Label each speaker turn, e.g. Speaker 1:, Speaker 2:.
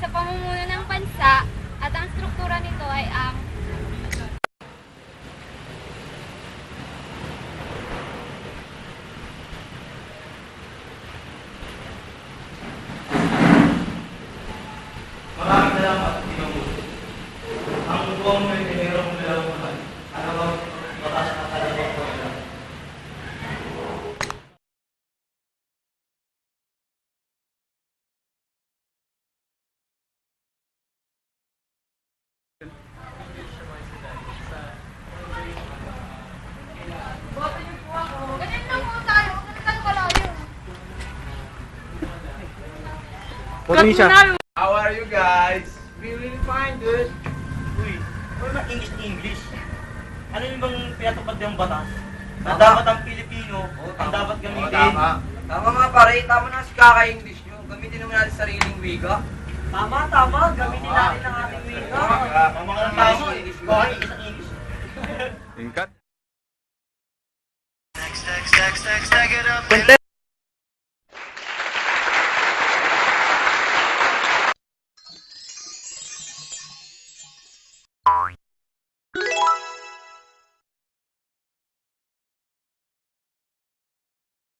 Speaker 1: sa pamumuno ng bansa at ang struktura nito ay ang
Speaker 2: Maraming salamat, Ginoo. Ang buong may tinirong nilalaman. Ano ba batas na kalabang ko nila?
Speaker 1: ganyan lang po tayo. Ganyan malayo.
Speaker 3: How are you guys? Really fine, dude. Uy, ano na English? Ano yung bang pinatupad ng batas? Na dapat ang Pilipino, ang dapat gamitin.
Speaker 4: Tama nga pare, tama na si kaka-English nyo. Gamitin naman natin sariling wika.
Speaker 3: Tama, gamitin natin ang ating wika. Tama ka ng tama, bakit isang English?
Speaker 5: Tingkat.